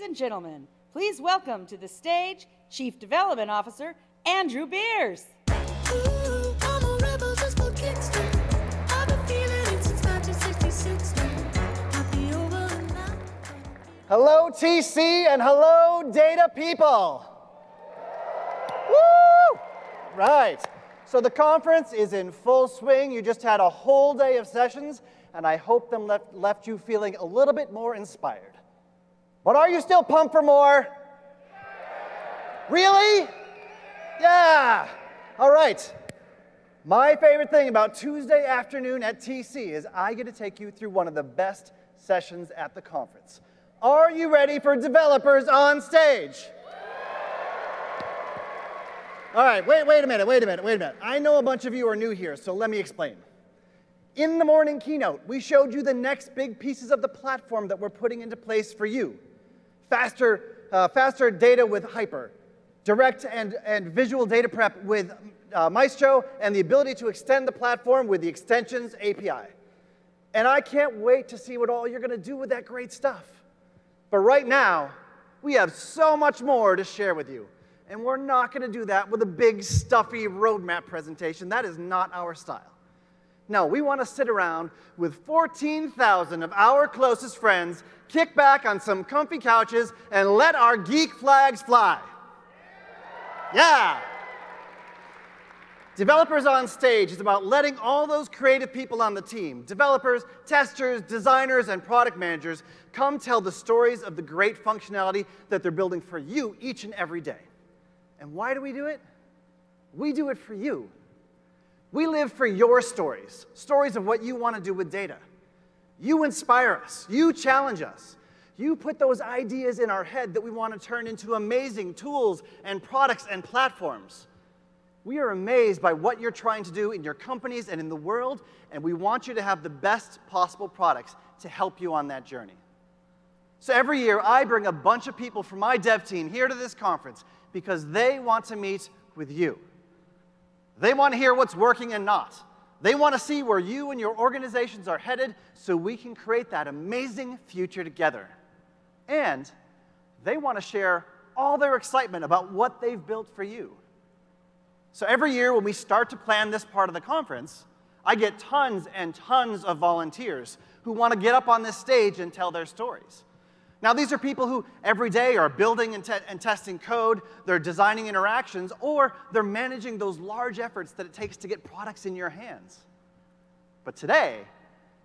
and gentlemen, please welcome to the stage Chief Development Officer, Andrew Beers. Hello, TC, and hello, data people. Woo! Right. So the conference is in full swing. You just had a whole day of sessions, and I hope them left you feeling a little bit more inspired. But are you still pumped for more? Really? Yeah. All right. My favorite thing about Tuesday afternoon at TC is I get to take you through one of the best sessions at the conference. Are you ready for developers on stage? All right, wait a minute. I know a bunch of you are new here, so let me explain. In the morning keynote, we showed you the next big pieces of the platform that we're putting into place for you. Faster data with Hyper, direct and visual data prep with Maestro, and the ability to extend the platform with the Extensions API. And I can't wait to see what all you're going to do with that great stuff. But right now, we have so much more to share with you. And we're not going to do that with a big, stuffy roadmap presentation. That is not our style. No, we want to sit around with 14,000 of our closest friends, kick back on some comfy couches, and let our geek flags fly. Yeah. Developers on Stage is about letting all those creative people on the team, developers, testers, designers, and product managers, come tell the stories of the great functionality that they're building for you each and every day. And why do we do it? We do it for you. We live for your stories, stories of what you want to do with data. You inspire us. You challenge us. You put those ideas in our head that we want to turn into amazing tools and products and platforms. We are amazed by what you're trying to do in your companies and in the world, and we want you to have the best possible products to help you on that journey. So every year, I bring a bunch of people from my dev team here to this conference because they want to meet with you. They want to hear what's working and not. They want to see where you and your organizations are headed so we can create that amazing future together. And they want to share all their excitement about what they've built for you. So every year when we start to plan this part of the conference, I get tons and tons of volunteers who want to get up on this stage and tell their stories. Now, these are people who every day are building and testing code, they're designing interactions, or they're managing those large efforts that it takes to get products in your hands. But today,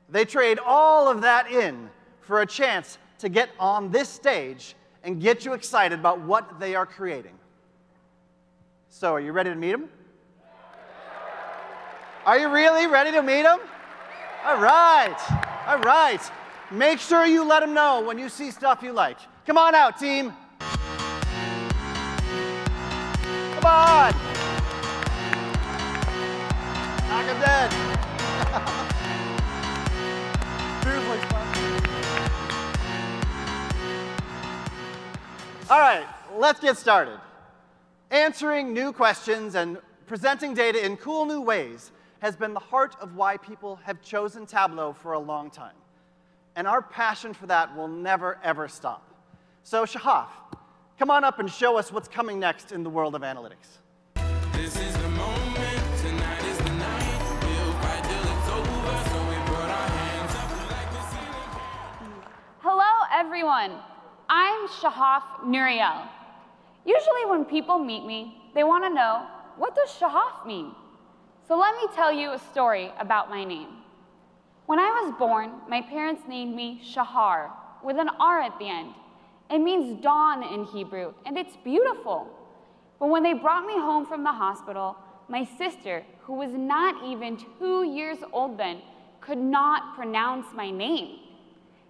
they trade all of that in for a chance to get on this stage and get you excited about what they are creating. So, are you ready to meet them? Are you really ready to meet them? All right. All right. Make sure you let them know when you see stuff you like. Come on out, team. Come on. Knock them dead. All right, let's get started. Answering new questions and presenting data in cool new ways has been the heart of why people have chosen Tableau for a long time. And our passion for that will never, ever stop. So, Shahaf, come on up and show us what's coming next in the world of analytics. This is the moment, tonight is the night. We'll fight till it's over, so we put our hands up like the ceiling. Hello, everyone. I'm Shahaf Nuriel. Usually when people meet me, they want to know, what does Shahaf mean? So let me tell you a story about my name. When I was born, my parents named me Shahar, with an R at the end. It means dawn in Hebrew, and it's beautiful. But when they brought me home from the hospital, my sister, who was not even 2 years old then, could not pronounce my name.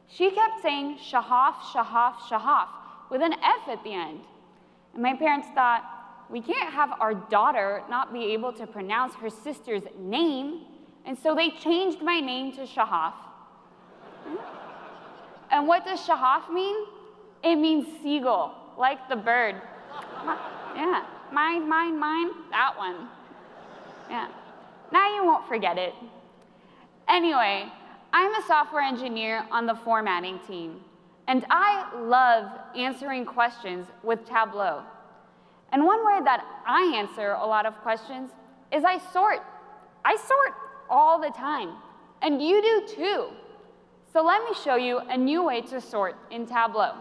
She kept saying Shahaf, Shahaf, Shahaf, with an F at the end. And my parents thought, we can't have our daughter not be able to pronounce her sister's name. And so they changed my name to Shahaf. And what does Shahaf mean? It means seagull, like the bird. Yeah, mine, mine, mine, that one. Yeah, now you won't forget it. Anyway, I'm a software engineer on the formatting team. And I love answering questions with Tableau. And one way that I answer a lot of questions is I sort. I sort all the time, and you do too. So let me show you a new way to sort in Tableau.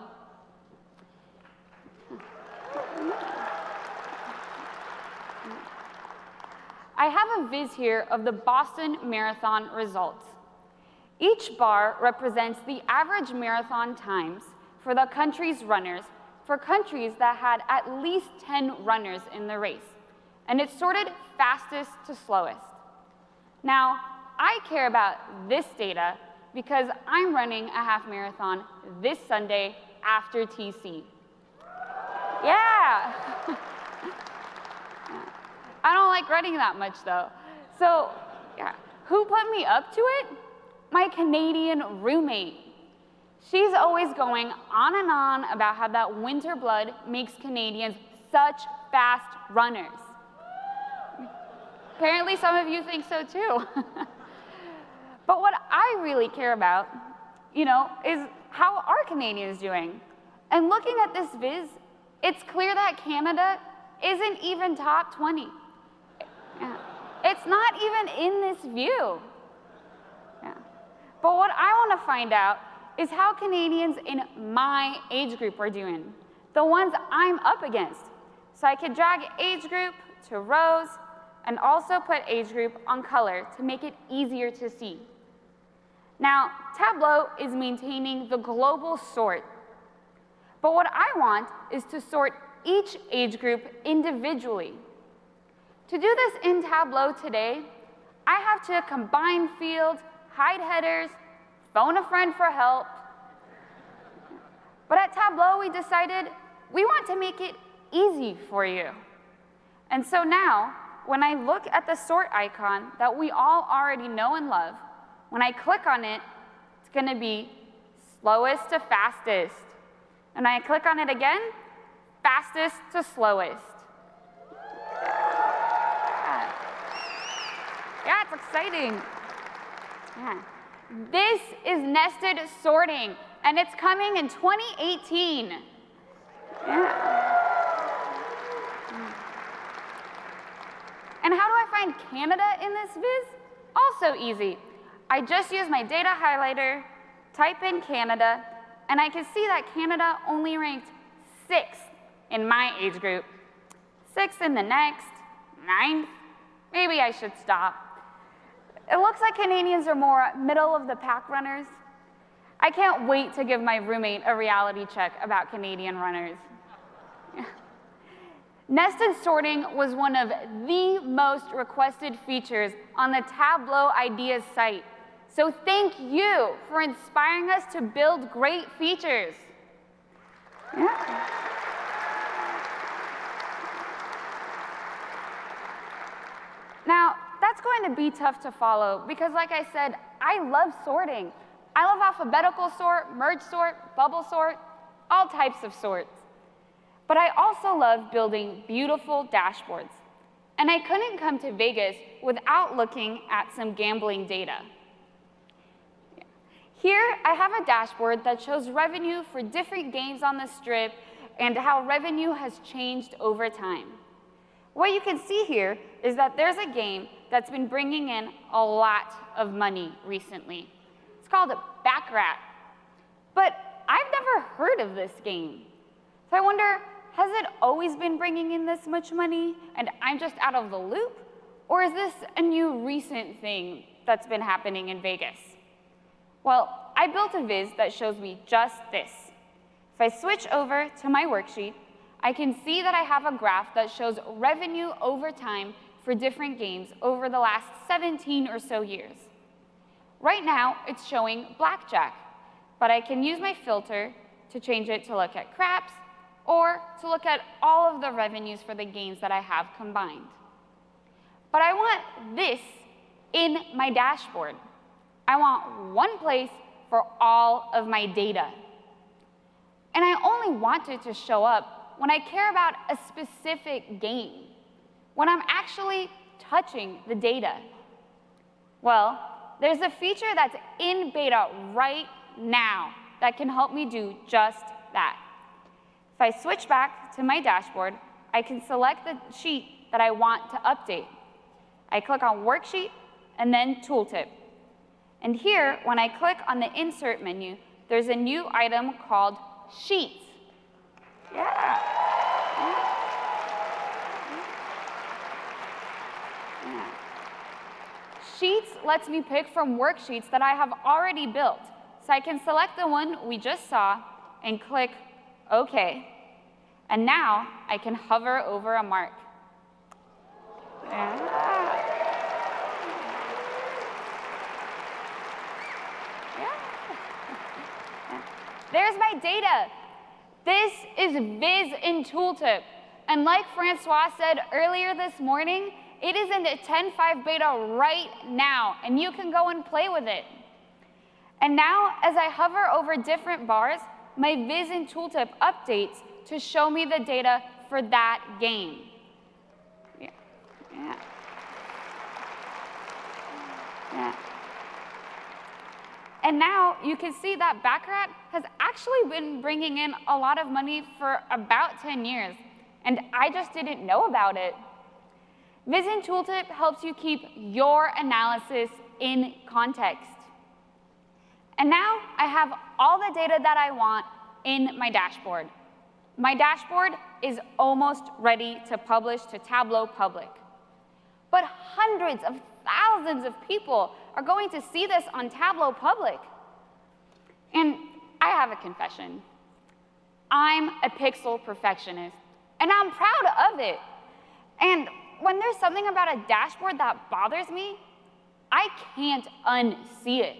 I have a viz here of the Boston Marathon results. Each bar represents the average marathon times for the country's runners for countries that had at least 10 runners in the race, and it's sorted fastest to slowest. Now, I care about this data because I'm running a half marathon this Sunday after TC. Yeah! I don't like running that much though. So, yeah, who put me up to it? My Canadian roommate. She's always going on and on about how that winter blood makes Canadians such fast runners. Apparently some of you think so too. But what I really care about, is how are Canadians doing? And looking at this viz, it's clear that Canada isn't even top 20. It's not even in this view. Yeah. But what I want to find out is how Canadians in my age group are doing, the ones I'm up against. So I could drag age group to rows and also put age group on color to make it easier to see. Now, Tableau is maintaining the global sort, but what I want is to sort each age group individually. To do this in Tableau today, I have to combine fields, hide headers, phone a friend for help. But at Tableau, we decided we want to make it easy for you. And so now, when I look at the sort icon that we all already know and love, when I click on it, it's going to be slowest to fastest. And I click on it again, fastest to slowest. Yeah, it's exciting. Yeah. This is nested sorting, and it's coming in 2018. Yeah. And how do I find Canada in this viz? Also easy. I just use my data highlighter, type in Canada, and I can see that Canada only ranked 6th in my age group. 6th in the next, 9th. Maybe I should stop. It looks like Canadians are more middle of the pack runners. I can't wait to give my roommate a reality check about Canadian runners. Nested sorting was one of the most requested features on the Tableau Ideas site. So thank you for inspiring us to build great features. Yeah. Now, that's going to be tough to follow because, like I said, I love sorting. I love alphabetical sort, merge sort, bubble sort, all types of sorts. But I also love building beautiful dashboards. And I couldn't come to Vegas without looking at some gambling data. Here, I have a dashboard that shows revenue for different games on the strip and how revenue has changed over time. What you can see here is that there's a game that's been bringing in a lot of money recently. It's called Baccarat. But I've never heard of this game. So I wonder, has it always been bringing in this much money and I'm just out of the loop? Or is this a new recent thing that's been happening in Vegas? Well, I built a viz that shows me just this. If I switch over to my worksheet, I can see that I have a graph that shows revenue over time for different games over the last 17 or so years. Right now, it's showing blackjack, but I can use my filter to change it to look at craps or to look at all of the revenues for the games that I have combined. But I want this in my dashboard. I want one place for all of my data. And I only want it to show up when I care about a specific game, when I'm actually touching the data. Well, there's a feature that's in beta right now that can help me do just that. If I switch back to my dashboard, I can select the sheet that I want to update. I click on Worksheet and then Tooltip. And here, when I click on the Insert menu, there's a new item called Sheets. Yeah. Sheets lets me pick from worksheets that I have already built. So I can select the one we just saw and click OK. And now I can hover over a mark. There's my data. This is Viz in Tooltip. And like Francois said earlier this morning, it is in the 10.5 beta right now, and you can go and play with it. And now, as I hover over different bars, my Viz in Tooltip updates to show me the data for that game. And now you can see that Baccarat has actually been bringing in a lot of money for about 10 years, and I just didn't know about it. Viz in Tooltip helps you keep your analysis in context. And now I have all the data that I want in my dashboard. My dashboard is almost ready to publish to Tableau Public. But hundreds of thousands of people are going to see this on Tableau Public. And I have a confession. I'm a pixel perfectionist, and I'm proud of it. And when there's something about a dashboard that bothers me, I can't unsee it.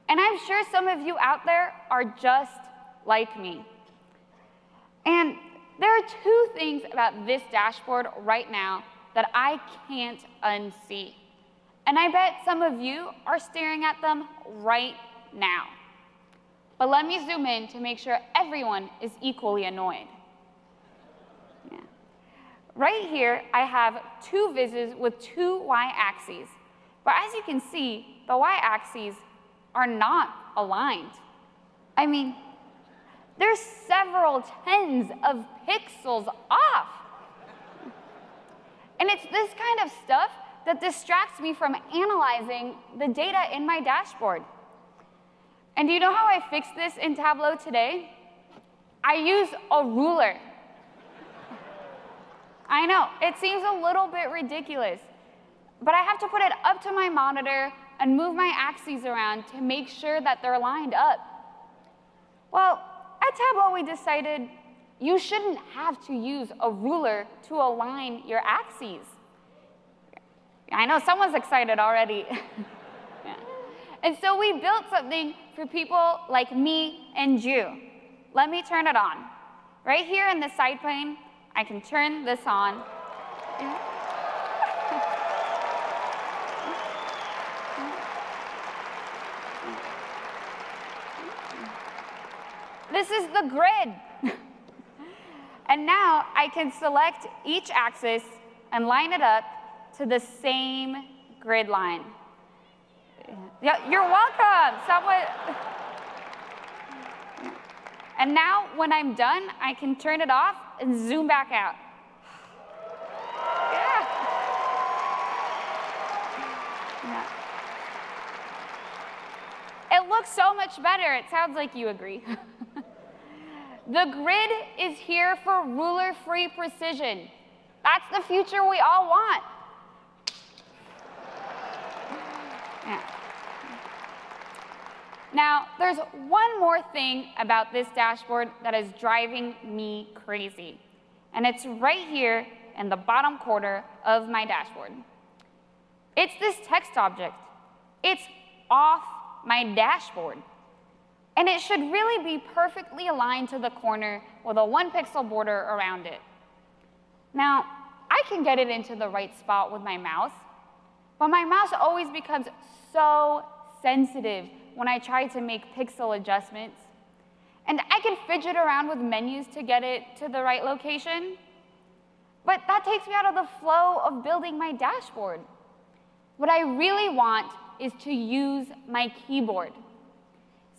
And I'm sure some of you out there are just like me. And there are two things about this dashboard right now that I can't unsee. And I bet some of you are staring at them right now. But let me zoom in to make sure everyone is equally annoyed. Right here, I have two vizzes with two y-axes. But as you can see, the y-axes are not aligned. I mean, there's several tens of pixels off. And it's this kind of stuff that distracts me from analyzing the data in my dashboard. And do you know how I fixed this in Tableau today? I use a ruler. I know, it seems a little bit ridiculous, but I have to put it up to my monitor and move my axes around to make sure that they're lined up. Well, at Tableau, we decided you shouldn't have to use a ruler to align your axes. I know someone's excited already. Yeah. And so we built something for people like me and you. Let me turn it on. Right here in the side pane, I can turn this on. This is the grid. And now I can select each axis and line it up to the same grid line. Yeah, you're welcome. And now, when I'm done, I can turn it off and zoom back out. Yeah. It looks so much better. It sounds like you agree. The grid is here for ruler-free precision. That's the future we all want. Yeah. Now, there's one more thing about this dashboard that is driving me crazy, and it's right here in the bottom corner of my dashboard. It's this text object. It's off my dashboard, and it should really be perfectly aligned to the corner with a 1-pixel border around it. Now, I can get it into the right spot with my mouse, but my mouse always becomes so sensitive when I try to make pixel adjustments. And I can fidget around with menus to get it to the right location, but that takes me out of the flow of building my dashboard. What I really want is to use my keyboard.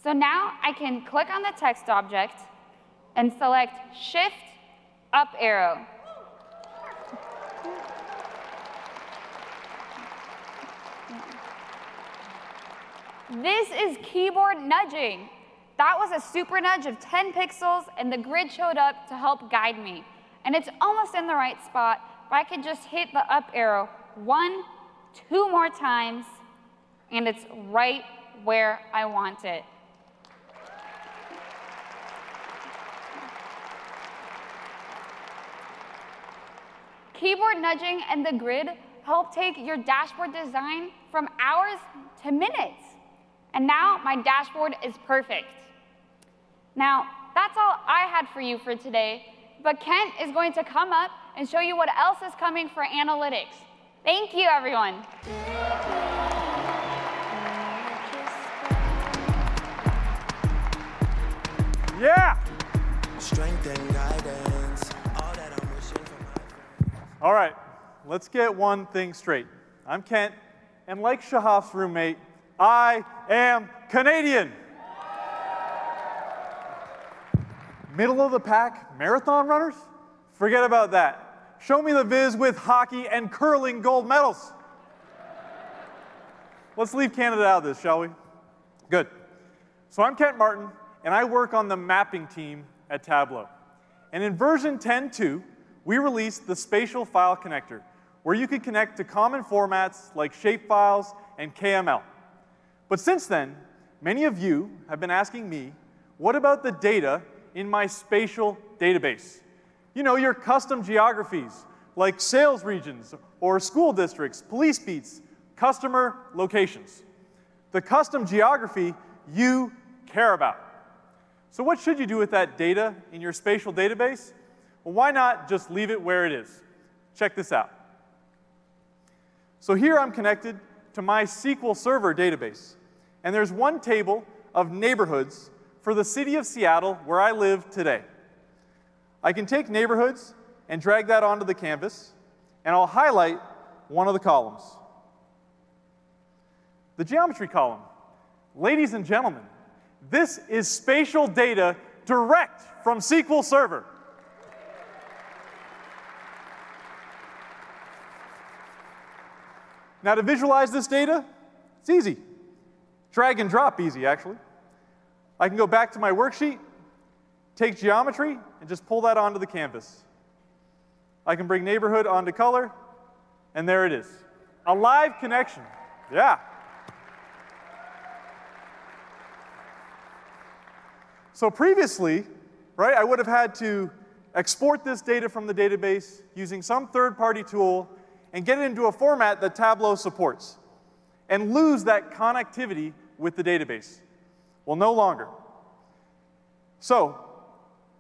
So now I can click on the text object and select Shift Up arrow. This is keyboard nudging. That was a super nudge of 10 pixels, and the grid showed up to help guide me. And it's almost in the right spot, but I could just hit the up arrow 1, 2 more times, and it's right where I want it. Keyboard nudging and the grid help take your dashboard design from hours to minutes. And now my dashboard is perfect. Now, that's all I had for you for today, but Kent is going to come up and show you what else is coming for analytics. Thank you, everyone. Yeah! Strength and guidance, all that I'm wishing for my friends. All right, let's get one thing straight. I'm Kent, and like Shahaf's roommate, I am Canadian. Middle of the pack marathon runners? Forget about that. Show me the viz with hockey and curling gold medals. Let's leave Canada out of this, shall we? Good. So I'm Kent Martin, and I work on the mapping team at Tableau. And in version 10.2, we released the spatial file connector, where you can connect to common formats like shapefiles and KML. But since then, many of you have been asking me, what about the data in my spatial database? You know, your custom geographies, like sales regions or school districts, police beats, customer locations. The custom geography you care about. So what should you do with that data in your spatial database? Well, why not just leave it where it is? Check this out. So here I'm connected to my SQL Server database, and there's one table of neighborhoods for the city of Seattle, where I live today. I can take neighborhoods and drag that onto the canvas, and I'll highlight one of the columns. The geometry column. Ladies and gentlemen, this is spatial data direct from SQL Server. Now, to visualize this data, it's easy. Drag and drop easy, actually. I can go back to my worksheet, take geometry, and just pull that onto the canvas. I can bring neighborhood onto color, and there it is. A live connection. Yeah. So previously, right, I would have had to export this data from the database using some third-party tool and get it into a format that Tableau supports, and lose that connectivity with the database. Well, no longer. So,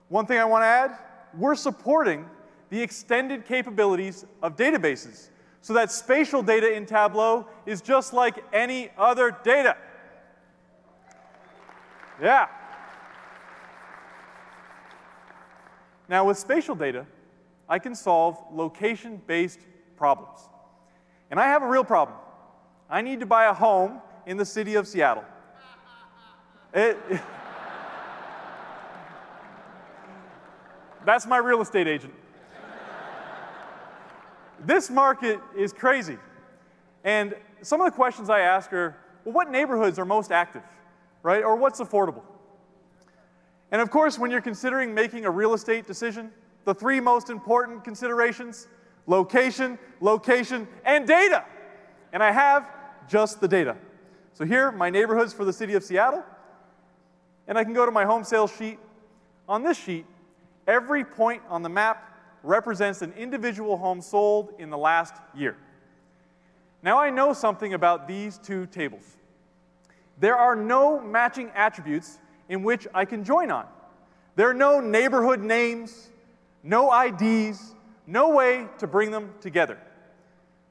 one thing I want to add, we're supporting the extended capabilities of databases, so that spatial data in Tableau is just like any other data. Yeah. Now, with spatial data, I can solve location-based problems. And I have a real problem. I need to buy a home in the city of Seattle. That's my real estate agent. This market is crazy. And some of the questions I ask are, well, what neighborhoods are most active, right? Or what's affordable? And of course, when you're considering making a real estate decision, the three most important considerations: location, location, and data. And I have just the data. So here, my neighborhoods for the city of Seattle. And I can go to my home sales sheet. On this sheet, every point on the map represents an individual home sold in the last year. Now I know something about these two tables. There are no matching attributes in which I can join on. There are no neighborhood names, no IDs, no way to bring them together.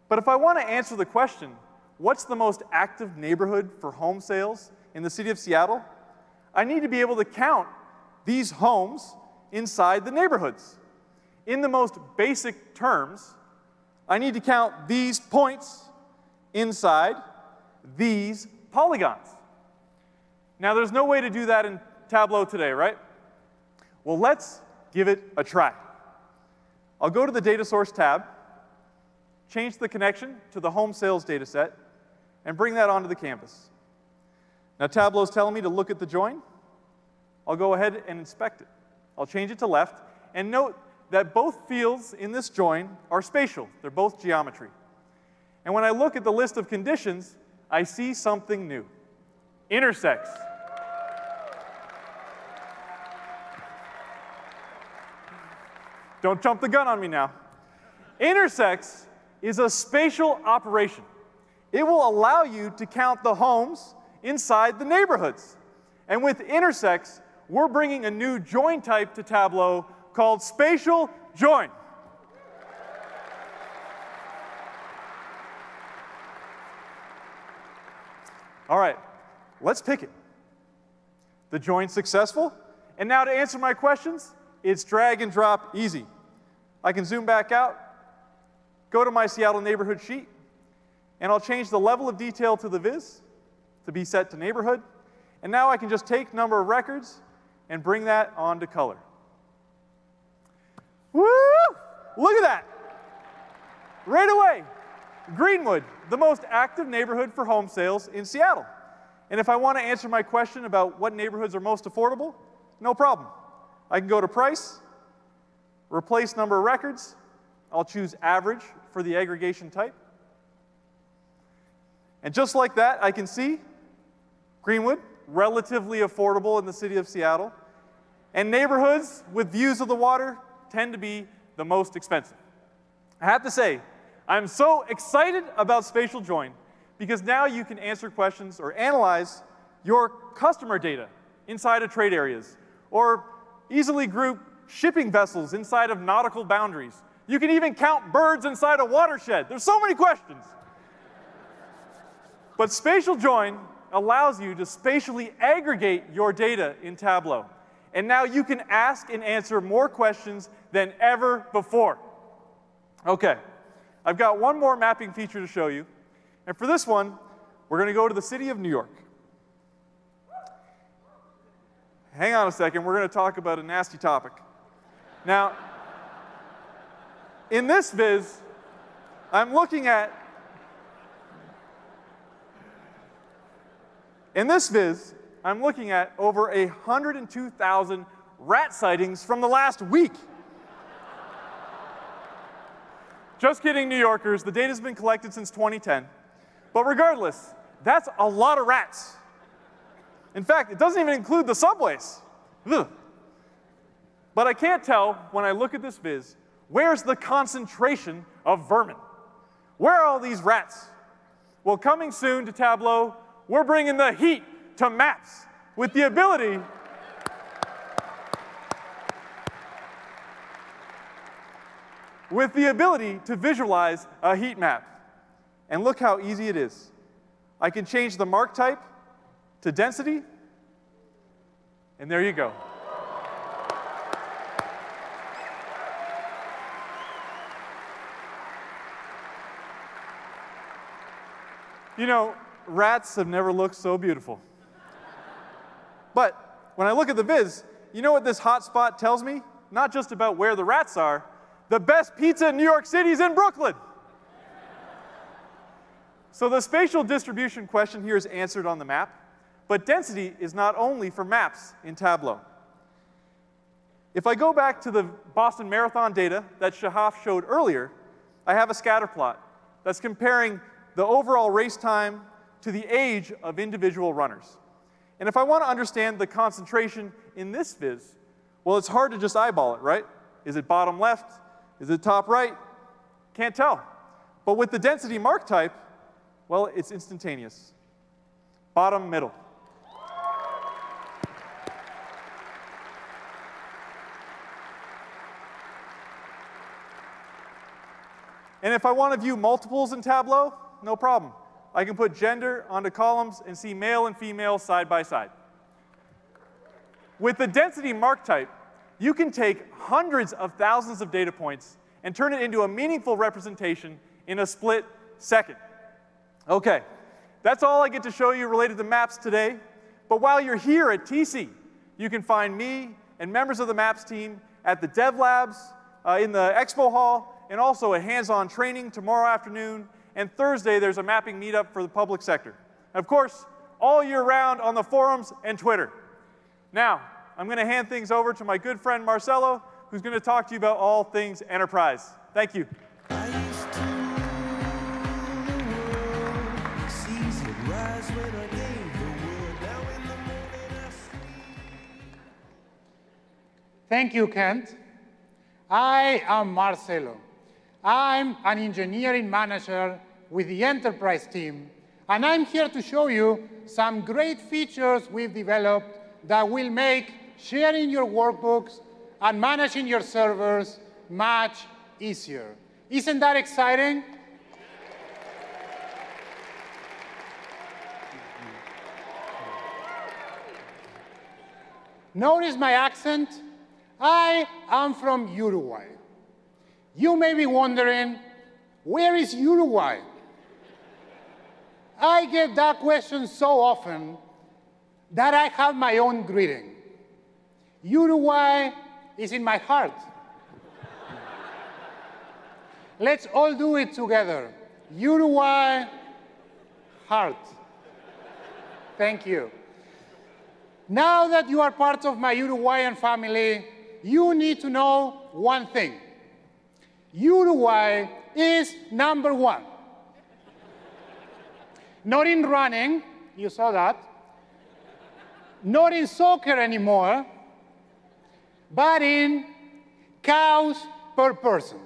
But if I want to answer the question, what's the most active neighborhood for home sales in the city of Seattle? I need to be able to count these homes inside the neighborhoods. In the most basic terms, I need to count these points inside these polygons. Now, there's no way to do that in Tableau today, right? Well, let's give it a try. I'll go to the Data Source tab, change the connection to the home sales data set, and bring that onto the canvas. Now, Tableau's telling me to look at the join. I'll go ahead and inspect it. I'll change it to left, and note that both fields in this join are spatial. They're both geometry. And when I look at the list of conditions, I see something new. Intersects. Don't jump the gun on me now. Intersects is a spatial operation. It will allow you to count the homes inside the neighborhoods. And with intersects, we're bringing a new join type to Tableau called spatial join. All right, let's pick it. The join's successful. And now to answer my questions, it's drag and drop easy. I can zoom back out, go to my Seattle neighborhood sheet, and I'll change the level of detail to the viz to be set to neighborhood. And now I can just take number of records and bring that onto color. Woo! Look at that. Right away, Greenwood, the most active neighborhood for home sales in Seattle. And if I want to answer my question about what neighborhoods are most affordable, no problem. I can go to price, replace number of records. I'll choose average for the aggregation type. And just like that, I can see Greenwood, relatively affordable in the city of Seattle. And neighborhoods with views of the water tend to be the most expensive. I have to say, I'm so excited about spatial join because now you can answer questions or analyze your customer data inside of trade areas, or easily group shipping vessels inside of nautical boundaries. You can even count birds inside a watershed. There's so many questions. But spatial join allows you to spatially aggregate your data in Tableau. And now you can ask and answer more questions than ever before. Okay, I've got one more mapping feature to show you. And for this one, we're going to go to the city of New York. Hang on a second, we're going to talk about a nasty topic. Now, in this viz, I'm looking at over 102,000 rat sightings from the last week. Just kidding, New Yorkers. The data's been collected since 2010. But regardless, that's a lot of rats. In fact, it doesn't even include the subways. Ugh. But I can't tell, when I look at this viz, where's the concentration of vermin? Where are all these rats? Well, coming soon to Tableau, we're bringing the heat to maps with the ability to visualize a heat map. And look how easy it is. I can change the mark type to density, and there you go. You know, rats have never looked so beautiful. But when I look at the viz, you know what this hotspot tells me? Not just about where the rats are. The best pizza in New York City is in Brooklyn. So the spatial distribution question here is answered on the map, but density is not only for maps in Tableau. If I go back to the Boston Marathon data that Shahaf showed earlier, I have a scatter plot that's comparing the overall race time to the age of individual runners. And if I want to understand the concentration in this viz, well, it's hard to just eyeball it, right? Is it bottom left? Is it top right? Can't tell. But with the density mark type, well, it's instantaneous. Bottom middle. And if I want to view multiples in Tableau, no problem. I can put gender onto columns and see male and female side by side. With the density mark type, you can take hundreds of thousands of data points and turn it into a meaningful representation in a split second. Okay, that's all I get to show you related to maps today. But while you're here at TC, you can find me and members of the Maps team at the Dev Labs, in the Expo Hall, and also a hands-on training tomorrow afternoon. And Thursday, there's a mapping meetup for the public sector. And of course, all year round on the forums and Twitter. Now, I'm going to hand things over to my good friend Marcelo, who's going to talk to you about all things enterprise. Thank you. I used to rule the world. Seas would rise when I gave the word. Now in the morning I sleep. Thank you, Kent. I am Marcelo. I'm an engineering manager with the enterprise team, and I'm here to show you some great features we've developed that will make sharing your workbooks and managing your servers much easier. Isn't that exciting? Notice my accent. I am from Uruguay. You may be wondering, where is Uruguay? I get that question so often that I have my own greeting. Uruguay is in my heart. Let's all do it together. Uruguay, heart. Thank you. Now that you are part of my Uruguayan family, you need to know one thing. Uruguay is #1. Not in running, you saw that. Not in soccer anymore, but in cows per person.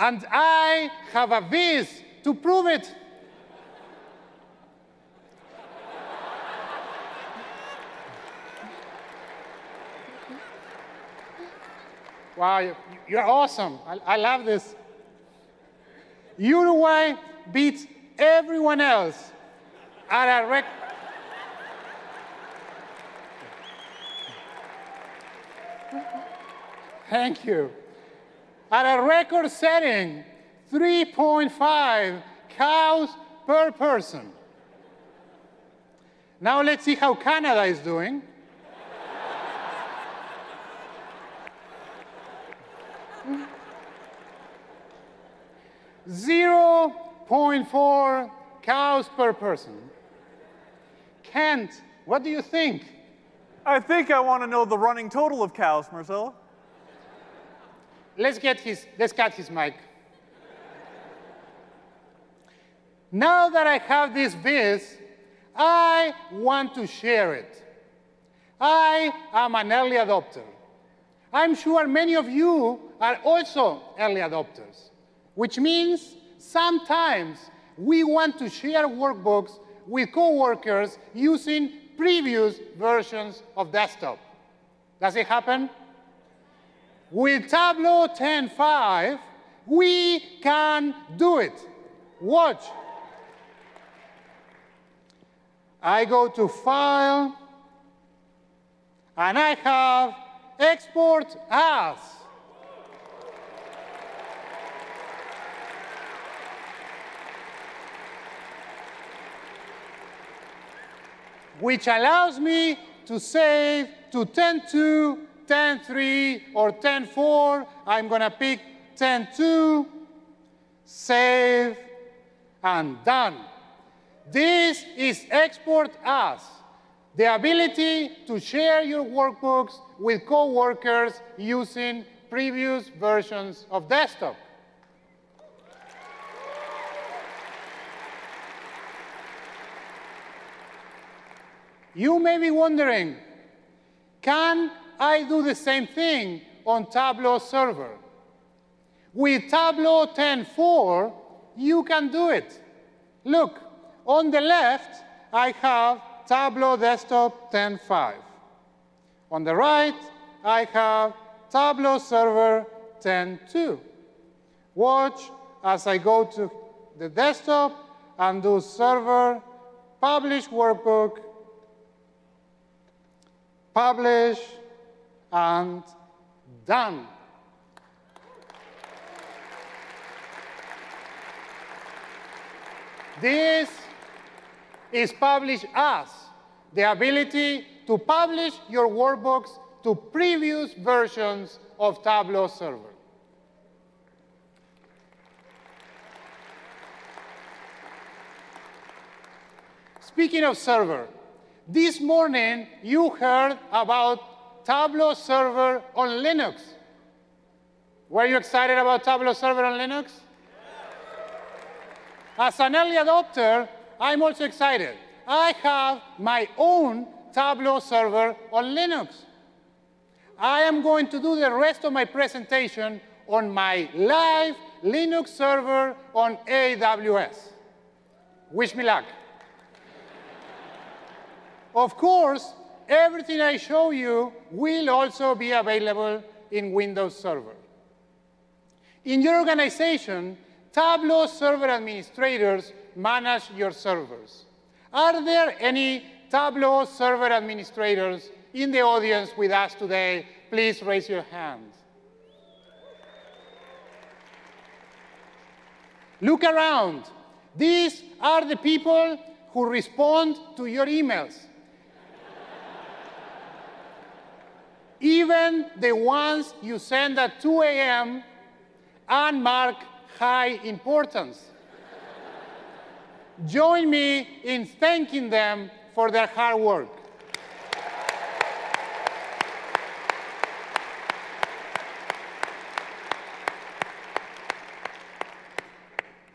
And I have a viz to prove it. Wow, you're awesome. I love this. Uruguay beats everyone else at a Thank you. At a record-setting 3.5 cows per person. Now let's see how Canada is doing. 0.4 cows per person. Kent, what do you think? I think I want to know the running total of cows, Marcelo. Let's cut his mic. Now that I have this viz, I want to share it. I am an early adopter. I'm sure many of you are also early adopters, which means sometimes we want to share workbooks with coworkers using previous versions of desktop. Does it happen? With Tableau 10.5, we can do it. Watch. I go to File, and I have Export As. Which allows me to save to 10.2, 10.3, or 10.4. I'm going to pick 10.2, save, and done. This is Export As, the ability to share your workbooks with coworkers using previous versions of desktop. You may be wondering, can I do the same thing on Tableau Server? With Tableau 10.4, you can do it. Look, on the left, I have Tableau Desktop 10.5. On the right, I have Tableau Server 10.2. Watch as I go to the desktop and do Server, Publish Workbook, Publish, and done. This is Publish As, the ability to publish your workbooks to previous versions of Tableau Server. Speaking of server, this morning you heard about Tableau Server on Linux. Were you excited about Tableau Server on Linux? As an early adopter, I'm also excited. I have my own Tableau Server on Linux. I am going to do the rest of my presentation on my live Linux server on AWS. Wish me luck. Of course, everything I show you will also be available in Windows Server. In your organization, Tableau Server administrators manage your servers. Are there any Tableau Server administrators in the audience with us today? Please raise your hand. Look around. These are the people who respond to your emails. Even the ones you send at 2 a.m. and mark high importance. Join me in thanking them for their hard work.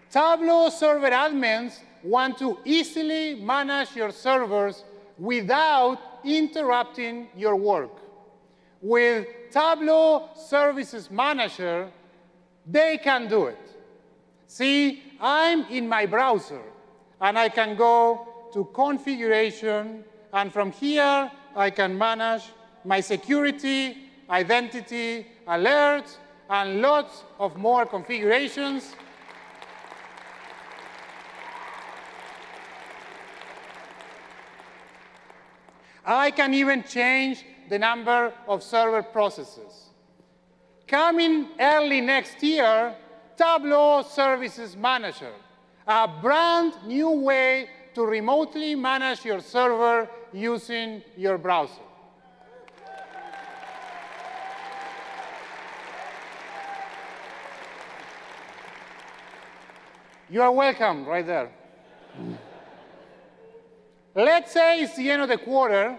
Tableau Server admins want to easily manage your servers without interrupting your work. With Tableau Services Manager, they can do it. See, I'm in my browser, and I can go to Configuration, and from here, I can manage my security, identity, alerts, and lots of more configurations. I can even change the number of server processes. Coming early next year, Tableau Services Manager, a brand new way to remotely manage your server using your browser. You are welcome right there. Let's say it's the end of the quarter,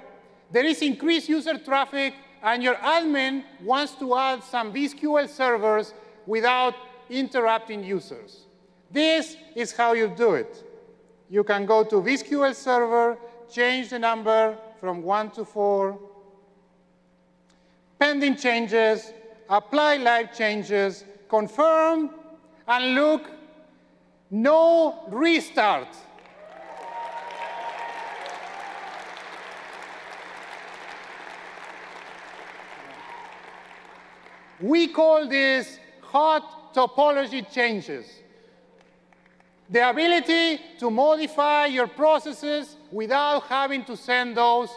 there is increased user traffic, and your admin wants to add some vSQL servers without interrupting users. This is how you do it. You can go to vSQL server, change the number from 1 to 4, pending changes, apply live changes, confirm, and look, no restart. We call this hot topology changes. The ability to modify your processes without having to send those,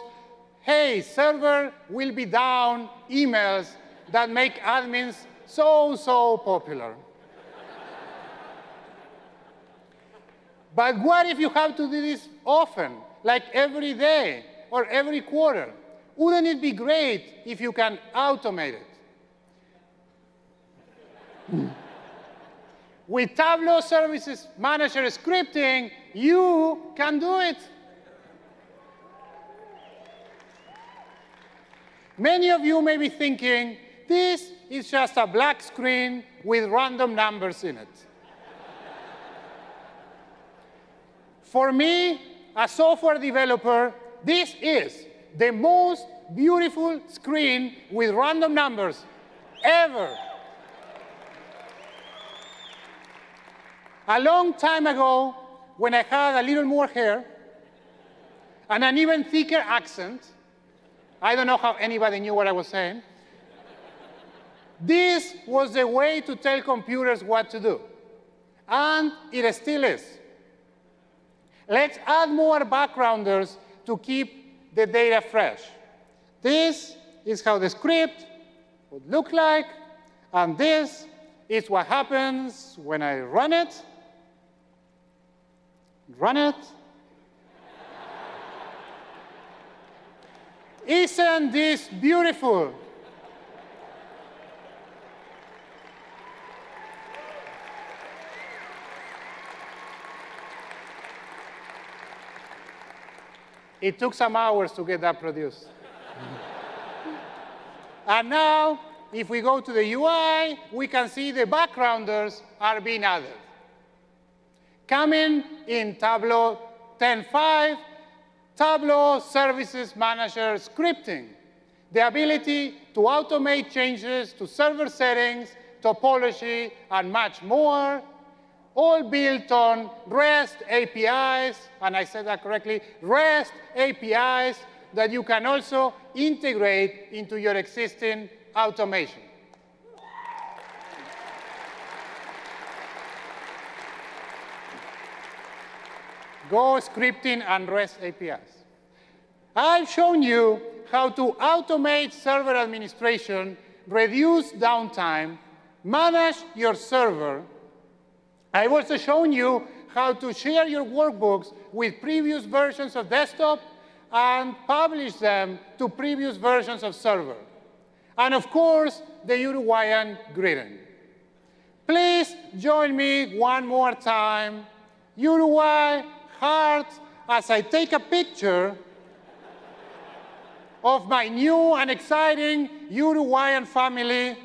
hey, server will be down emails that make admins so popular. But what if you have to do this often, like every day or every quarter? Wouldn't it be great if you can automate it? With Tableau Services Manager scripting, you can do it. Many of you may be thinking, this is just a black screen with random numbers in it. For me, a software developer, this is the most beautiful screen with random numbers ever. A long time ago, when I had a little more hair and an even thicker accent, I don't know how anybody knew what I was saying, this was the way to tell computers what to do. And it still is. Let's add more backgrounders to keep the data fresh. This is how the script would look like, and this is what happens when I run it. Run it. Isn't this beautiful? It took some hours to get that produced. And now, if we go to the UI, we can see the backgrounders are being added. Coming in Tableau 10.5, Tableau Services Manager Scripting, the ability to automate changes to server settings, topology, and much more, all built on REST APIs, and I said that correctly, REST APIs that you can also integrate into your existing automation. Go scripting and REST APIs. I've shown you how to automate server administration, reduce downtime, manage your server. I've also shown you how to share your workbooks with previous versions of desktop and publish them to previous versions of server. And of course, the Uruguayan greeting. Please join me one more time. Uruguay, heart, as I take a picture of my new and exciting Uruguayan family.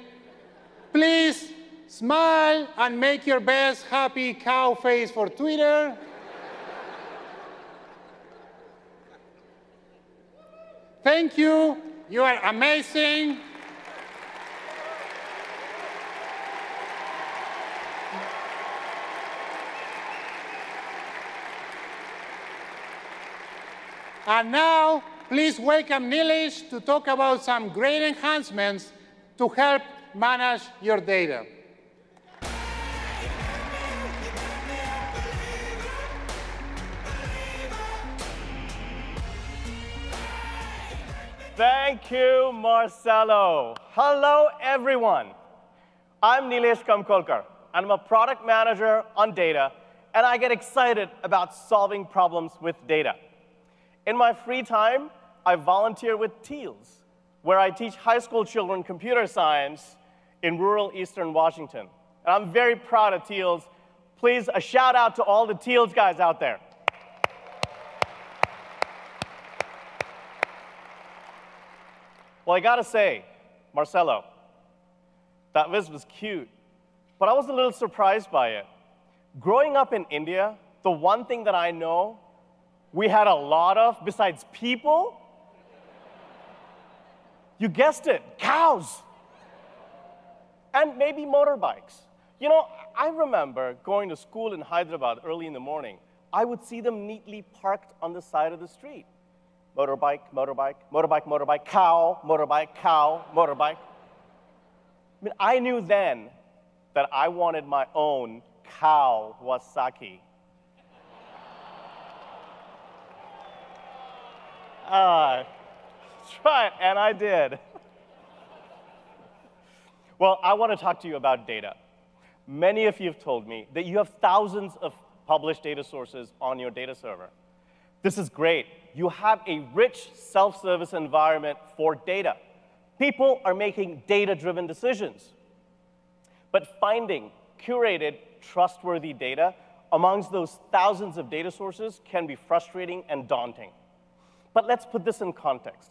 Please smile and make your best happy cow face for Twitter. Thank you. You are amazing. And now, please welcome Nilesh to talk about some great enhancements to help manage your data. Thank you, Marcelo. Hello, everyone. I'm Nilesh Kamkolkar, and I'm a product manager on data, and I get excited about solving problems with data. In my free time, I volunteer with TEALS, where I teach high school children computer science in rural Eastern Washington. And I'm very proud of TEALS. Please, a shout out to all the TEALS guys out there. Well, I gotta say, Marcelo, that whiz was cute, but I was a little surprised by it. Growing up in India, the one thing that I know we had a lot of, besides people, you guessed it, cows, and maybe motorbikes. You know, I remember going to school in Hyderabad early in the morning. I would see them neatly parked on the side of the street. Motorbike, motorbike, motorbike, motorbike, cow, motorbike, cow, motorbike. I mean, I knew then that I wanted my own Kawasaki. Try it, and I did. Well, I want to talk to you about data. Many of you have told me that you have thousands of published data sources on your data server. This is great. You have a rich self-service environment for data. People are making data-driven decisions. But finding curated, trustworthy data amongst those thousands of data sources can be frustrating and daunting. But let's put this in context.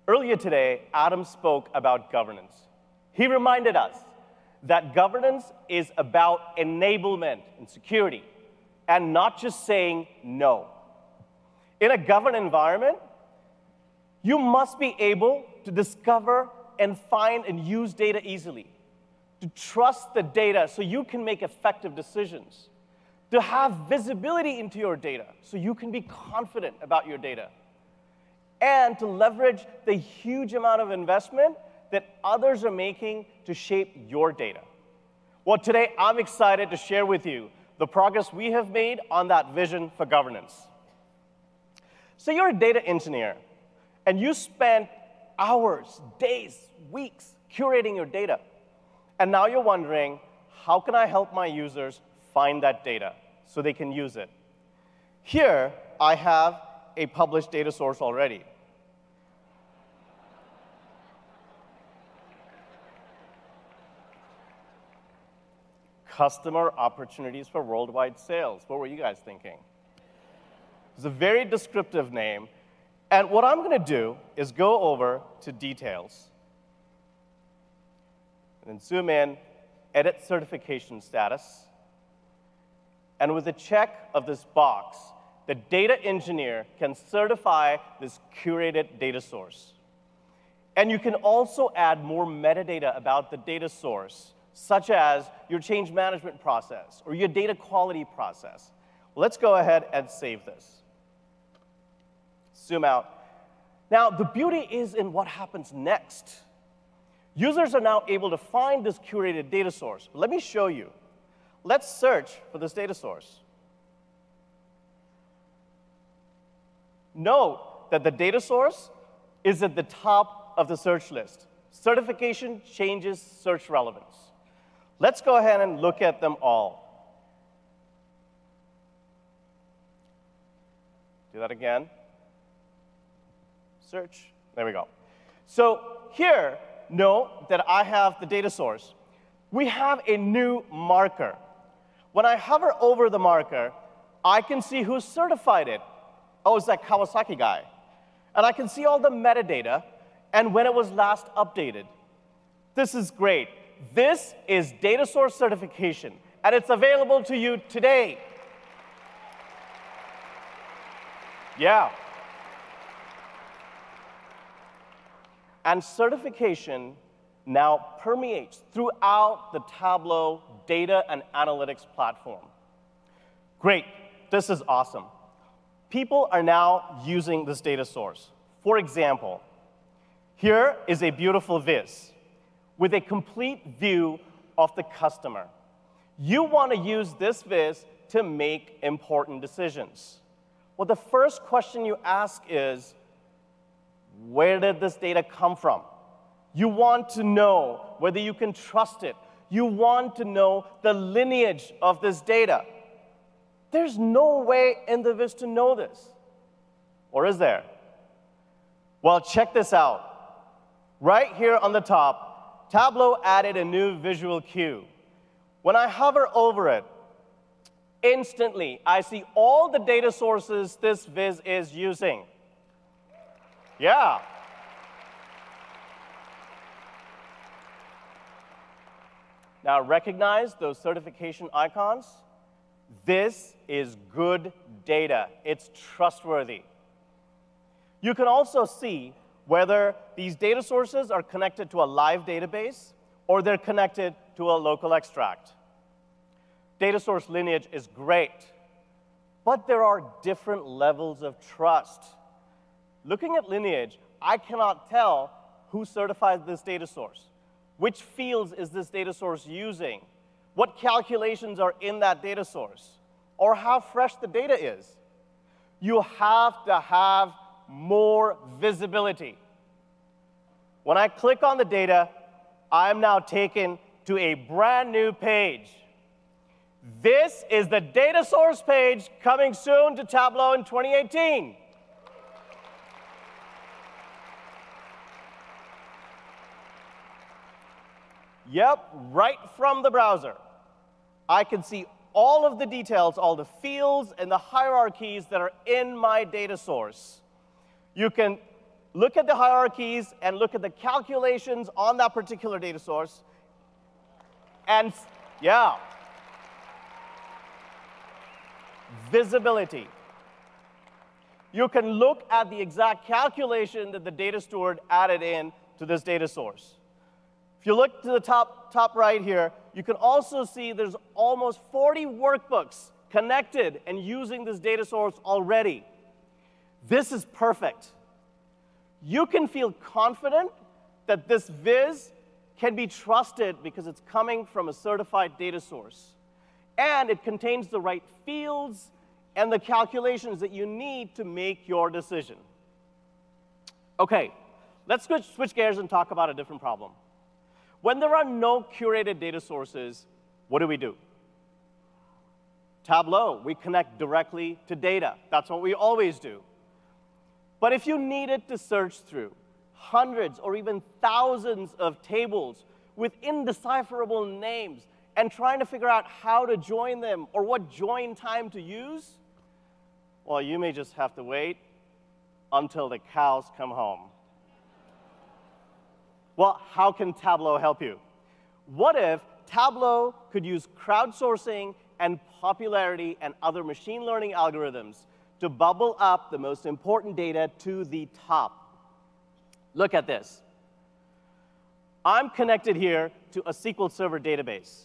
Earlier today, Adam spoke about governance. He reminded us that governance is about enablement and security, and not just saying no. In a governed environment, you must be able to discover and find and use data easily, to trust the data so you can make effective decisions, to have visibility into your data so you can be confident about your data, and to leverage the huge amount of investment that others are making to shape your data. Well, today I'm excited to share with you the progress we have made on that vision for governance. So you're a data engineer, and you spent hours, days, weeks curating your data. And now you're wondering, how can I help my users find that data so they can use it? Here, I have a published data source already. Customer opportunities for worldwide sales. What were you guys thinking? It's a very descriptive name. And what I'm going to do is go over to details, and then zoom in, edit certification status. And with a check of this box, the data engineer can certify this curated data source. And you can also add more metadata about the data source, such as your change management process or your data quality process. Let's go ahead and save this. Zoom out. Now, the beauty is in what happens next. Users are now able to find this curated data source. Let me show you. Let's search for this data source. Note that the data source is at the top of the search list. Certification changes search relevance. Let's go ahead and look at them all. Do that again. Search. There we go. So here, note that I have the data source. We have a new marker. When I hover over the marker, I can see who certified it. Oh, it's that Kawasaki guy. And I can see all the metadata and when it was last updated. This is great. This is data source certification, and it's available to you today. Yeah. And certification now permeates throughout the Tableau data and analytics platform. Great. This is awesome. People are now using this data source. For example, here is a beautiful viz with a complete view of the customer. You want to use this viz to make important decisions. Well, the first question you ask is, where did this data come from? You want to know whether you can trust it. You want to know the lineage of this data. There's no way in the viz to know this. Or is there? Well, check this out. Right here on the top, Tableau added a new visual cue. When I hover over it, instantly I see all the data sources this viz is using. Yeah. Now recognize those certification icons? This is good data. It's trustworthy. You can also see whether these data sources are connected to a live database or they're connected to a local extract. Data source lineage is great, but there are different levels of trust. Looking at lineage, I cannot tell who certified this data source. Which fields is this data source using? What calculations are in that data source? Or how fresh the data is? You have to have more visibility. When I click on the data, I'm now taken to a brand new page. This is the data source page coming soon to Tableau in 2018. Yep, right from the browser. I can see all of the details, all the fields and the hierarchies that are in my data source. You can look at the hierarchies and look at the calculations on that particular data source. And yeah, visibility. You can look at the exact calculation that the data steward added in to this data source. If you look to the top right here, you can also see there's almost 40 workbooks connected and using this data source already. This is perfect. You can feel confident that this viz can be trusted because it's coming from a certified data source. And it contains the right fields and the calculations that you need to make your decision. OK, let's switch gears and talk about a different problem. When there are no curated data sources, what do we do? Tableau, we connect directly to data. That's what we always do. But if you needed to search through hundreds or even thousands of tables with indecipherable names and trying to figure out how to join them or what join time to use, well, you may just have to wait until the cows come home. Well, how can Tableau help you? What if Tableau could use crowdsourcing and popularity and other machine learning algorithms to bubble up the most important data to the top? Look at this. I'm connected here to a SQL Server database.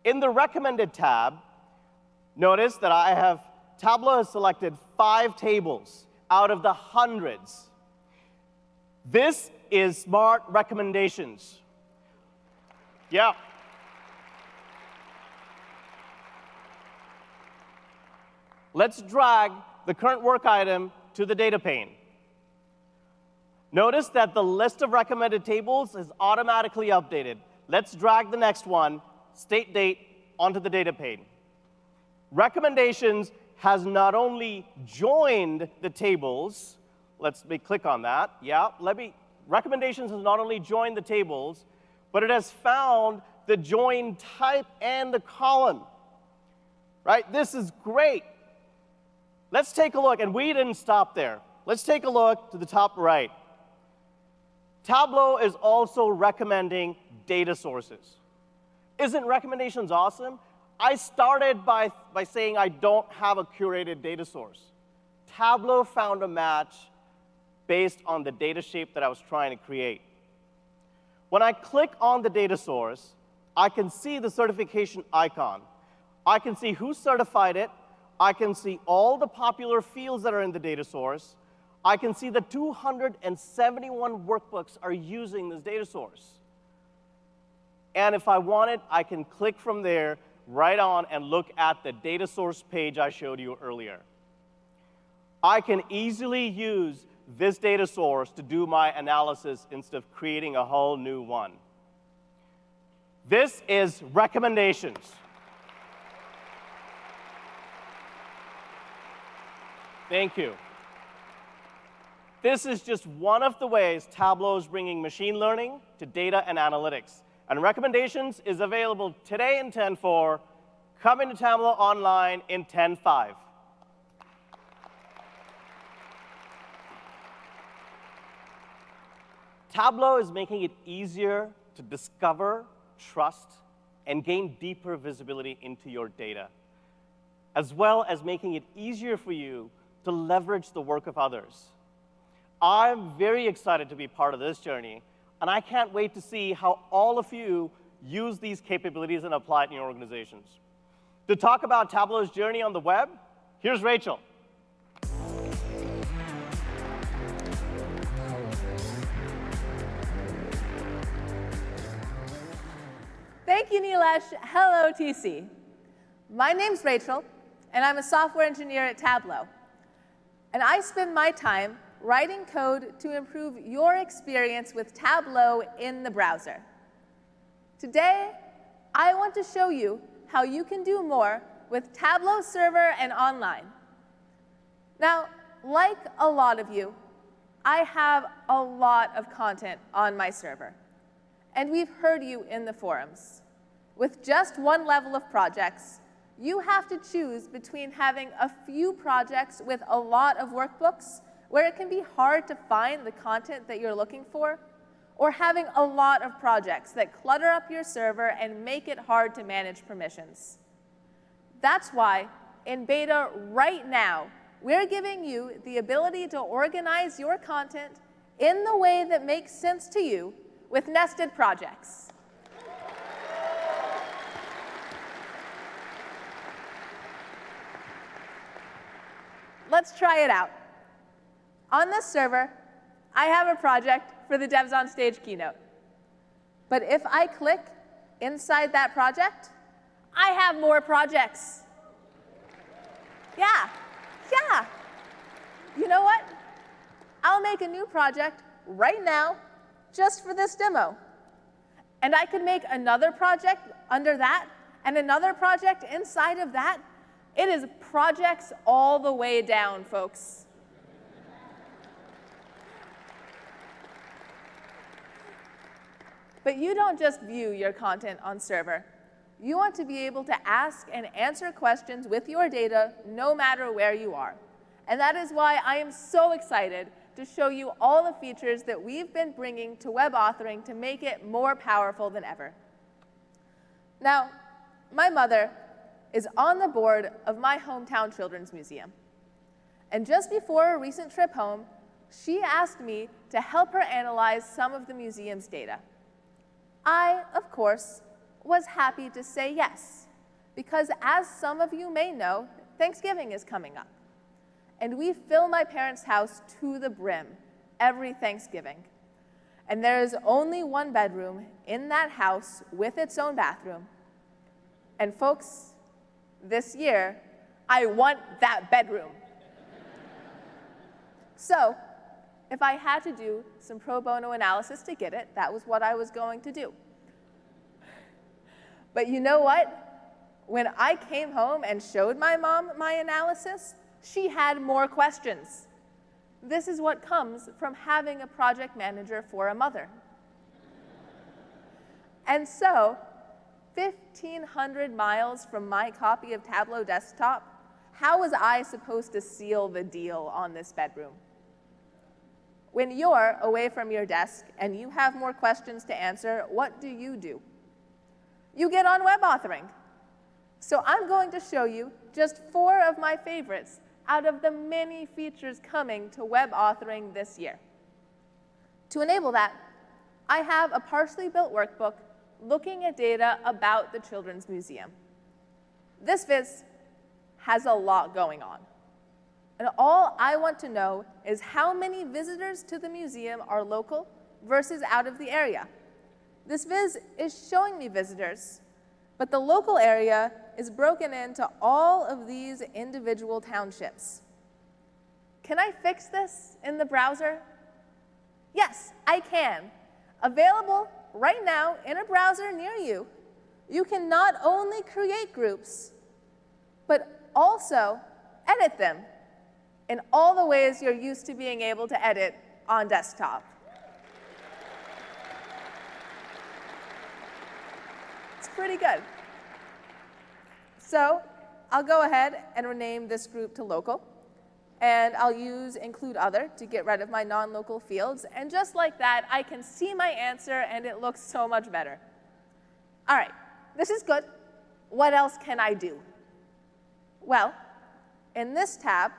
In the Recommended tab, notice that Tableau has selected 5 tables out of the hundreds. This is smart recommendations. Yeah. Let's drag the current work item to the data pane. Notice that the list of recommended tables is automatically updated. Let's drag the next one, state date, onto the data pane. Recommendations has not only joined the tables, let me click on that. Yeah, recommendations has not only joined the tables, but it has found the join type and the column. Right? This is great. Let's take a look, and we didn't stop there. Let's take a look to the top right. Tableau is also recommending data sources. Isn't recommendations awesome? I started by saying I don't have a curated data source. Tableau found a match based on the data shape that I was trying to create. When I click on the data source, I can see the certification icon. I can see who certified it. I can see all the popular fields that are in the data source. I can see the 271 workbooks are using this data source. And if I wanted, I can click from there right on and look at the data source page I showed you earlier. I can easily use this data source to do my analysis instead of creating a whole new one. This is recommendations. Thank you. This is just one of the ways Tableau is bringing machine learning to data and analytics. And recommendations is available today in 10.4. Come into Tableau online in 10.5. Tableau is making it easier to discover, trust, and gain deeper visibility into your data, as well as making it easier for you to leverage the work of others. I'm very excited to be part of this journey, and I can't wait to see how all of you use these capabilities and apply it in your organizations. To talk about Tableau's journey on the web, here's Rachel. Thank you, Nilesh. Hello, TC. My name's Rachel, and I'm a software engineer at Tableau. And I spend my time writing code to improve your experience with Tableau in the browser. Today, I want to show you how you can do more with Tableau Server and online. Now, like a lot of you, I have a lot of content on my server. And we've heard you in the forums. With just one level of projects, you have to choose between having a few projects with a lot of workbooks, where it can be hard to find the content that you're looking for, or having a lot of projects that clutter up your server and make it hard to manage permissions. That's why, in beta right now, we're giving you the ability to organize your content in the way that makes sense to you with nested projects. Let's try it out. On this server, I have a project for the Devs on Stage keynote. But if I click inside that project, I have more projects. Yeah. You know what? I'll make a new project right now just for this demo. And I could make another project under that And another project inside of that, it is projects all the way down, folks. But you don't just view your content on server. You want to be able to ask and answer questions with your data no matter where you are. And that is why I am so excited to show you all the features that we've been bringing to web authoring to make it more powerful than ever. Now, my mother is on the board of my hometown children's museum. And just before a recent trip home, she asked me to help her analyze some of the museum's data. I, of course, was happy to say yes, because as some of you may know, Thanksgiving is coming up. And we fill my parents' house to the brim every Thanksgiving. And there is only one bedroom in that house with its own bathroom. And folks, this year, I want that bedroom. So, if I had to do some pro bono analysis to get it, that was what I was going to do. But you know what? When I came home and showed my mom my analysis, she had more questions. This is what comes from having a project manager for a mother. And so, 1,500 miles from my copy of Tableau Desktop, how was I supposed to seal the deal on this bedroom? When you're away from your desk and you have more questions to answer, what do? You get on web authoring. So I'm going to show you just 4 of my favorites out of the many features coming to web authoring this year. To enable that, I have a partially built workbook looking at data about the Children's Museum. This viz has a lot going on. And all I want to know is how many visitors to the museum are local versus out of the area. This viz is showing me visitors, but the local area is broken into all of these individual townships. Can I fix this in the browser? Yes, I can. Available right now in a browser near you, you can not only create groups, but also edit them in all the ways you're used to being able to edit on desktop. It's pretty good. So I'll go ahead and rename this group to local, and I'll use include other to get rid of my non-local fields, and just like that, I can see my answer and it looks so much better. All right, this is good. What else can I do? Well, in this tab,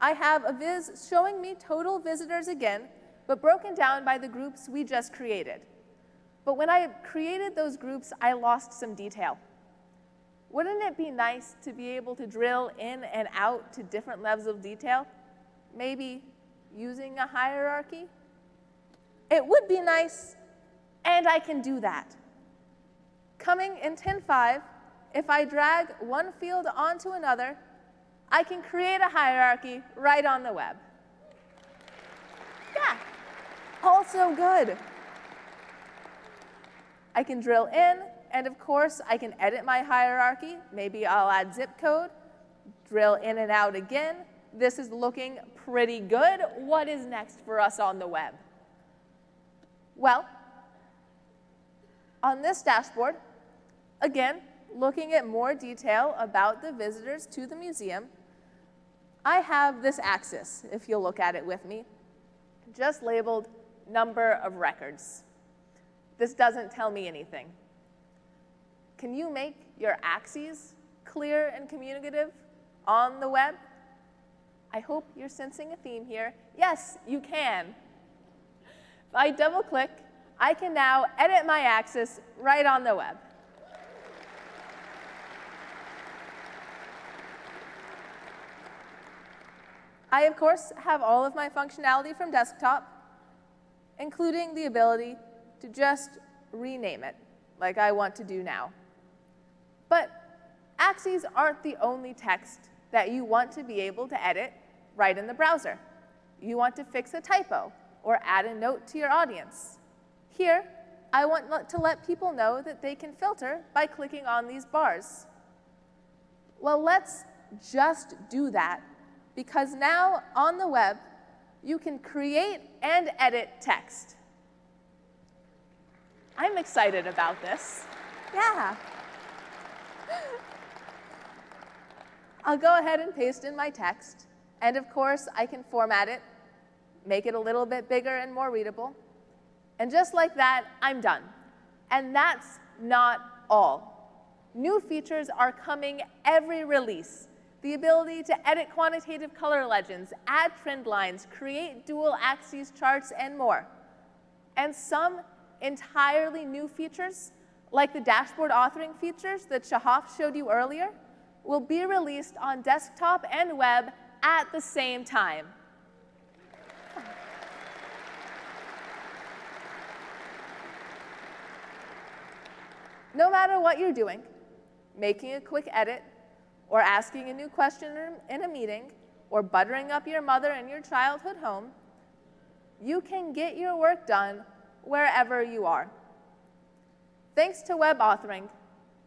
I have a viz showing me total visitors again, but broken down by the groups we just created. But when I created those groups, I lost some detail. Wouldn't it be nice to be able to drill in and out to different levels of detail? Maybe using a hierarchy? It would be nice, and I can do that. Coming in 10.5, if I drag one field onto another, I can create a hierarchy right on the web. Yeah, also good. I can drill in, and of course, I can edit my hierarchy. Maybe I'll add zip code, drill in and out again. This is looking pretty good. What is next for us on the web? Well, on this dashboard, again, looking at more detail about the visitors to the museum, I have this axis, if you'll look at it with me, just labeled number of records. This doesn't tell me anything. Can you make your axes clear and communicative on the web? I hope you're sensing a theme here. Yes, you can. If I double click, I can now edit my axis right on the web. I, of course, have all of my functionality from desktop, including the ability to just rename it, like I want to do now. But axes aren't the only text that you want to be able to edit right in the browser. You want to fix a typo or add a note to your audience. Here, I want to let people know that they can filter by clicking on these bars. Well, let's just do that, because now on the web, you can create and edit text. I'm excited about this. Yeah. I'll go ahead and paste in my text, and of course, I can format it, make it a little bit bigger and more readable. And just like that, I'm done. And that's not all. New features are coming every release. The ability to edit quantitative color legends, add trend lines, create dual axes charts, and more. And some entirely new features, like the dashboard authoring features that Shahaf showed you earlier, will be released on desktop and web at the same time. No matter what you're doing, making a quick edit, or asking a new question in a meeting, or buttering up your mother in your childhood home, you can get your work done wherever you are. Thanks to web authoring,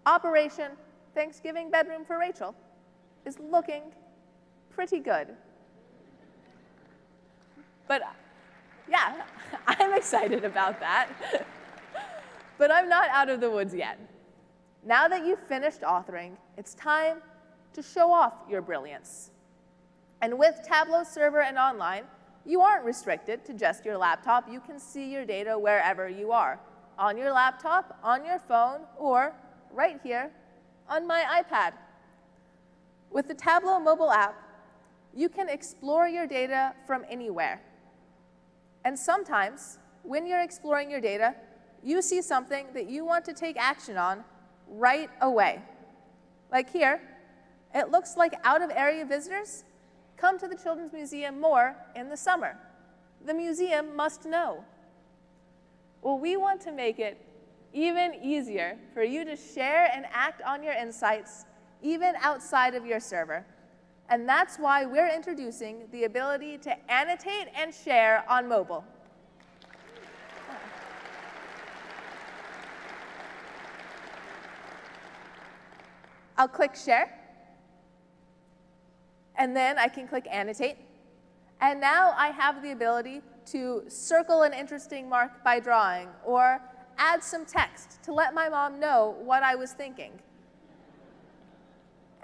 Operation Thanksgiving Bedroom for Rachel is looking pretty good. But yeah, I'm excited about that. But I'm not out of the woods yet. Now that you've finished authoring, it's time to show off your brilliance. And with Tableau Server and Online, you aren't restricted to just your laptop. You can see your data wherever you are, on your laptop, on your phone, or right here on my iPad. With the Tableau mobile app, you can explore your data from anywhere. And sometimes, when you're exploring your data, you see something that you want to take action on right away. Like here, it looks like out-of-area visitors come to the Children's Museum more in the summer. The museum must know. Well, we want to make it even easier for you to share and act on your insights even outside of your server. And that's why we're introducing the ability to annotate and share on mobile. I'll click Share, and then I can click Annotate. And now I have the ability to circle an interesting mark by drawing, or add some text to let my mom know what I was thinking.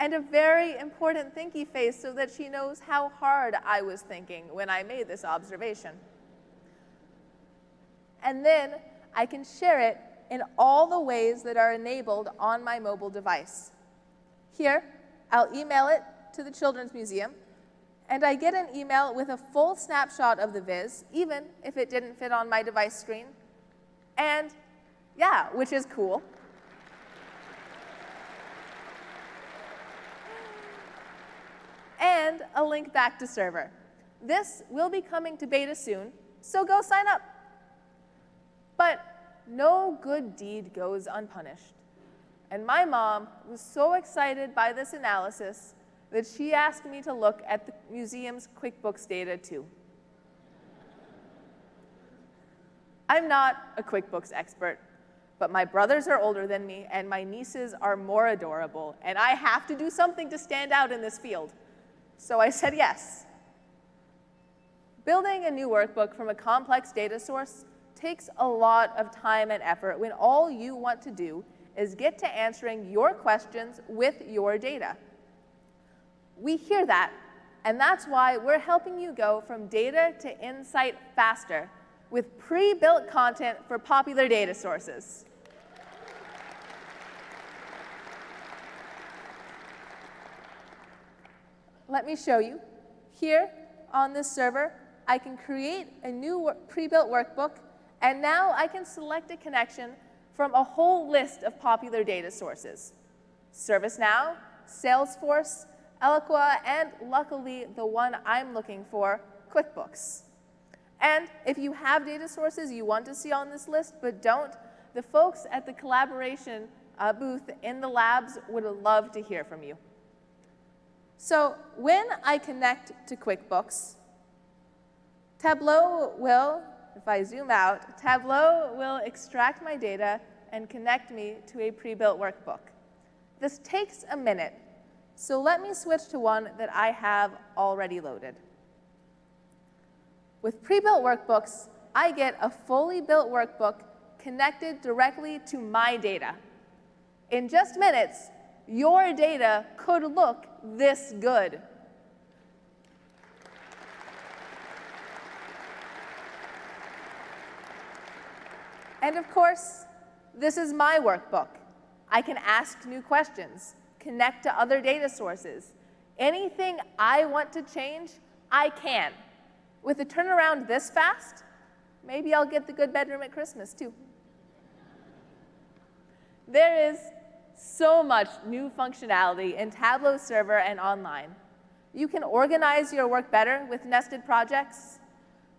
And a very important thinky face so that she knows how hard I was thinking when I made this observation. And then I can share it in all the ways that are enabled on my mobile device. Here, I'll email it to the Children's Museum, and I get an email with a full snapshot of the viz, even if it didn't fit on my device screen. And yeah, which is cool. And a link back to server. This will be coming to beta soon, so go sign up. But no good deed goes unpunished. And my mom was so excited by this analysis that she asked me to look at the museum's QuickBooks data too. I'm not a QuickBooks expert, but my brothers are older than me and my nieces are more adorable, and I have to do something to stand out in this field. So I said yes. Building a new workbook from a complex data source takes a lot of time and effort when all you want to do is get to answering your questions with your data. We hear that, and that's why we're helping you go from data to insight faster with pre-built content for popular data sources. Let me show you. Here on this server, I can create a new pre-built workbook, and now I can select a connection from a whole list of popular data sources: ServiceNow, Salesforce, Eloqua, and luckily the one I'm looking for, QuickBooks. And if you have data sources you want to see on this list but don't, the folks at the collaboration booth in the labs would love to hear from you. So when I connect to QuickBooks, Tableau will if I zoom out, Tableau will extract my data and connect me to a pre-built workbook. This takes a minute, so let me switch to one that I have already loaded. With pre-built workbooks, I get a fully built workbook connected directly to my data. In just minutes, your data could look this good. And of course, this is my workbook. I can ask new questions, connect to other data sources. Anything I want to change, I can. With a turnaround this fast, maybe I'll get the good bedroom at Christmas, too. There is so much new functionality in Tableau Server and online. You can organize your work better with nested projects.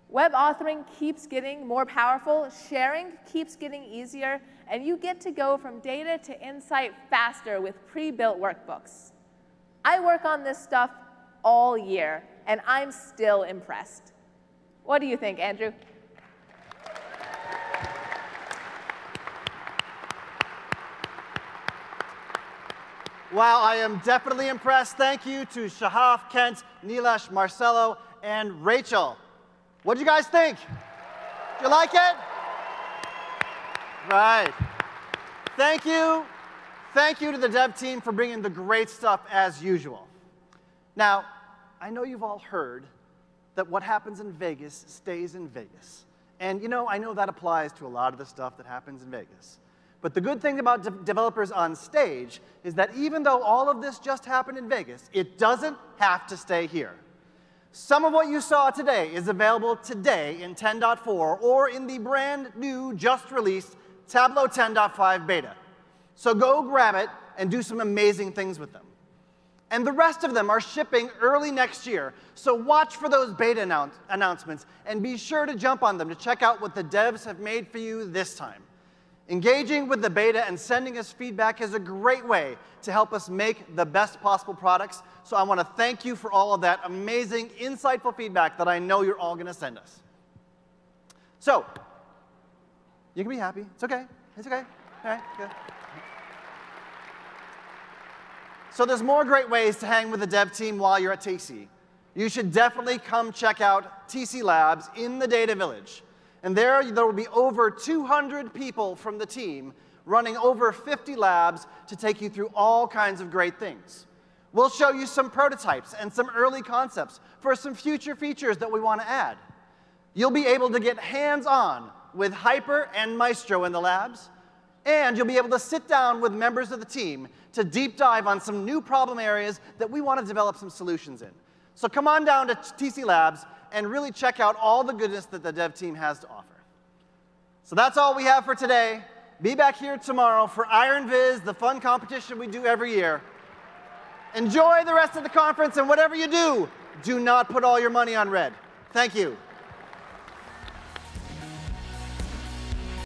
Web authoring keeps getting more powerful, sharing keeps getting easier, and you get to go from data to insight faster with pre-built workbooks. I work on this stuff all year, and I'm still impressed. What do you think, Andrew? Wow, I am definitely impressed. Thank you to Shahaf, Kent, Nilesh, Marcelo, and Rachel. What did you guys think? Did you like it? Right. Thank you. Thank you to the dev team for bringing the great stuff as usual. Now, I know you've all heard that what happens in Vegas stays in Vegas. And I know that applies to a lot of the stuff that happens in Vegas. But the good thing about developers on stage is that even though all of this just happened in Vegas, it doesn't have to stay here. Some of what you saw today is available today in 10.4 or in the brand new, just released Tableau 10.5 beta. So go grab it and do some amazing things with them. And the rest of them are shipping early next year, so watch for those beta announcements and be sure to jump on them to check out what the devs have made for you this time. Engaging with the beta and sending us feedback is a great way to help us make the best possible products. So I want to thank you for all of that amazing, insightful feedback that I know you're all going to send us. So you can be happy. It's OK. It's OK. All right, good. So there's more great ways to hang with the dev team while you're at TC. You should definitely come check out TC Labs in the Data Village. And there will be over 200 people from the team running over 50 labs to take you through all kinds of great things. We'll show you some prototypes and some early concepts for some future features that we want to add. You'll be able to get hands-on with Hyper and Maestro in the labs, and you'll be able to sit down with members of the team to deep dive on some new problem areas that we want to develop some solutions in. So come on down to TC Labs and really check out all the goodness that the dev team has to offer. So that's all we have for today. Be back here tomorrow for Iron Viz, the fun competition we do every year. Enjoy the rest of the conference, and whatever you do, do not put all your money on red. Thank you.